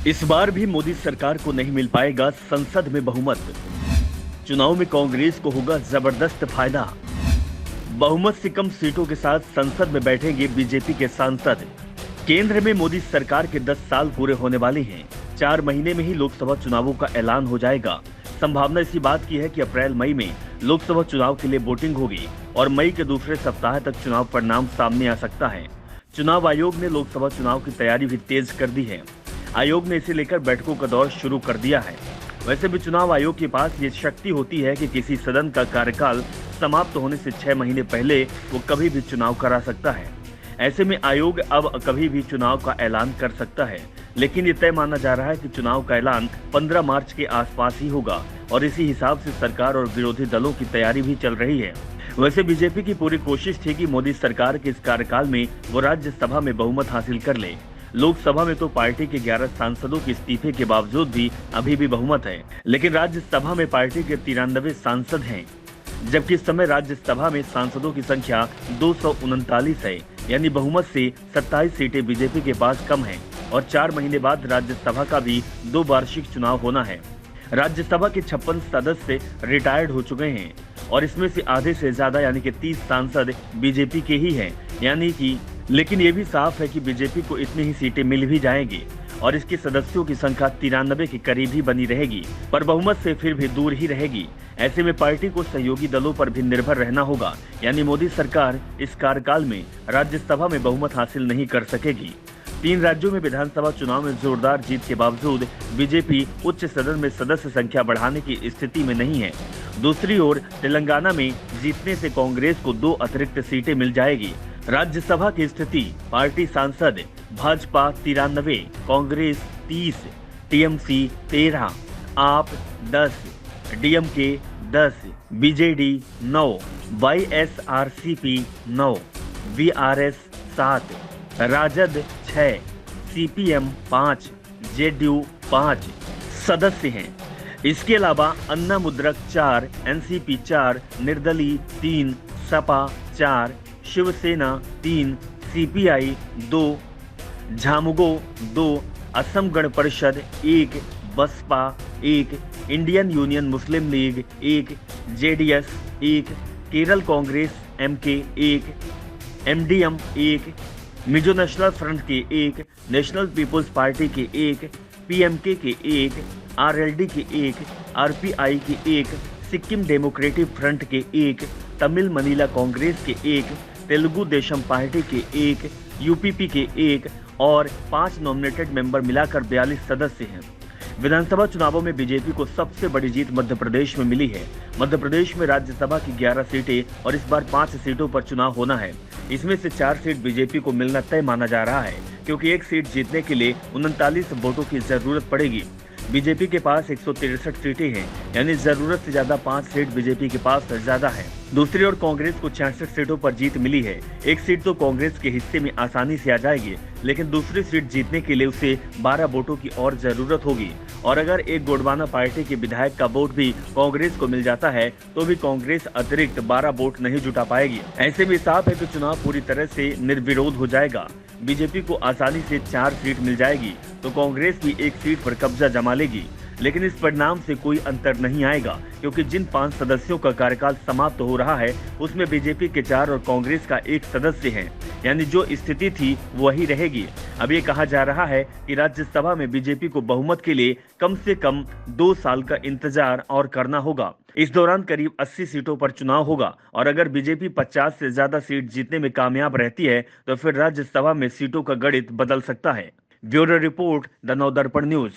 इस बार भी मोदी सरकार को नहीं मिल पाएगा संसद में बहुमत। चुनाव में कांग्रेस को होगा जबरदस्त फायदा। बहुमत से कम सीटों के साथ संसद में बैठेंगे बीजेपी के सांसद। केंद्र में मोदी सरकार के 10 साल पूरे होने वाले हैं। 4 महीने में ही लोकसभा चुनावों का ऐलान हो जाएगा। संभावना इसी बात की है कि अप्रैल मई में लोकसभा चुनाव के लिए वोटिंग होगी और मई के दूसरे सप्ताह तक चुनाव परिणाम सामने आ सकता है। चुनाव आयोग ने लोकसभा चुनाव की तैयारी भी तेज कर दी है। आयोग ने इसे लेकर बैठकों का दौर शुरू कर दिया है। वैसे भी चुनाव आयोग के पास ये शक्ति होती है कि किसी सदन का कार्यकाल समाप्त होने से 6 महीने पहले वो कभी भी चुनाव करा सकता है। ऐसे में आयोग अब कभी भी चुनाव का ऐलान कर सकता है, लेकिन ये तय माना जा रहा है कि चुनाव का ऐलान 15 मार्च के आसपास ही होगा और इसी हिसाब से सरकार और विरोधी दलों की तैयारी भी चल रही है। वैसे बीजेपी की पूरी कोशिश थी कि मोदी सरकार के इस कार्यकाल में वो राज्यसभा में बहुमत हासिल कर ले। लोकसभा में तो पार्टी के 11 सांसदों के इस्तीफे के बावजूद भी अभी भी बहुमत है, लेकिन राज्यसभा में पार्टी के 93 सांसद हैं, जबकि इस समय राज्यसभा में सांसदों की संख्या 239 है, यानी बहुमत से 27 सीटें बीजेपी के पास कम हैं और 4 महीने बाद राज्यसभा का भी 2 वार्षिक चुनाव होना है। राज्यसभा के 56 सदस्य रिटायर्ड हो चुके हैं और इसमें से आधे से ज्यादा यानी कि 30 सांसद बीजेपी के ही हैं, लेकिन ये भी साफ है कि बीजेपी को इतनी ही सीटें मिल भी जाएंगी और इसके सदस्यों की संख्या 93 के करीब ही बनी रहेगी, पर बहुमत से फिर भी दूर ही रहेगी। ऐसे में पार्टी को सहयोगी दलों पर भी निर्भर रहना होगा, यानी मोदी सरकार इस कार्यकाल में राज्यसभा में बहुमत हासिल नहीं कर सकेगी। 3 राज्यों में विधानसभा चुनाव में जोरदार जीत के बावजूद बीजेपी उच्च सदन में सदस्य संख्या बढ़ाने की स्थिति में नहीं है। दूसरी ओर तेलंगाना में जीतने से कांग्रेस को 2 अतिरिक्त सीटें मिल जाएगी। राज्यसभा की स्थिति: पार्टी सांसद Bhajpa 93, Congress 30, TMC 13, AAP 10, DMK 10, BJD 9, YSRCP 9, VRS 7, राजद 6, सीपीएम 5, जेडीयू 5 सदस्य हैं। इसके अलावा अन्ना मुद्रक 4, एनसीपी 4, निर्दलीय 3, सपा 4, शिवसेना 3, सीपीआई 2, झामुगो 2, Asom Gana Parishad 1, Basapa 1, Indian Union Muslim League 1, JDS 1, Kerala Congress MK 1, MDM 1, Mizo National Front के 1, नेशनल पीपुल्स पार्टी के 1, पीएमके के 1, आरएलडी के 1, आरपीआई के 1, सिक्किम डेमोक्रेटिक फ्रंट के 1, तमिल मनीला कांग्रेस के 1, तेलुगु देशम पार्टी के 1, यूपीपी के 1 और 5 नॉमिनेटेड मेंबर मिलाकर 42 सदस्य हैं। विधानसभा चुनावों में बीजेपी को सबसे बड़ी जीत मध्य प्रदेश में मिली है। मध्य प्रदेश में राज्यसभा की 11 सीटें और इस बार 5 सीटों पर चुनाव होना है। इसमें से 4 सीट बीजेपी को मिलना तय माना जा रहा है, क्योंकि एक सीट जीतने के लिए 39 वोटों की जरूरत पड़ेगी। बीजेपी के पास 163 सीटें हैं, यानी जरूरत से ज्यादा 5 सीट बीजेपी के पास ज्यादा है। दूसरी ओर कांग्रेस को 66 सीटों पर जीत मिली है। एक सीट तो कांग्रेस के हिस्से में आसानी से आ जाएगी, लेकिन दूसरी सीट जीतने के लिए उसे 12 वोटों की और जरूरत होगी और अगर एक गोंडवाना पार्टी के विधायक का वोट भी कांग्रेस को मिल जाता है तो भी कांग्रेस अतिरिक्त 12 वोट नहीं जुटा पाएगी। ऐसे में साफ है कि चुनाव पूरी तरह से निर्विरोध हो जाएगा। बीजेपी को आसानी से 4 सीट मिल जाएगी तो कांग्रेस भी एक सीट पर कब्जा जमा लेगी, लेकिन इस परिणाम से कोई अंतर नहीं आएगा, क्योंकि जिन 5 सदस्यों का कार्यकाल समाप्त हो रहा है उसमें बीजेपी के 4 और कांग्रेस का 1 सदस्य है, यानी जो स्थिति थी वही रहेगी। अब ये कहा जा रहा है कि राज्यसभा में बीजेपी को बहुमत के लिए कम से कम 2 साल का इंतजार और करना होगा। इस दौरान करीब 80 सीटों पर चुनाव होगा और अगर बीजेपी 50 से ज्यादा सीट जीतने में कामयाब रहती है तो फिर राज्यसभा में सीटों का गणित बदल सकता है। Bureau report, the Navdarpan news.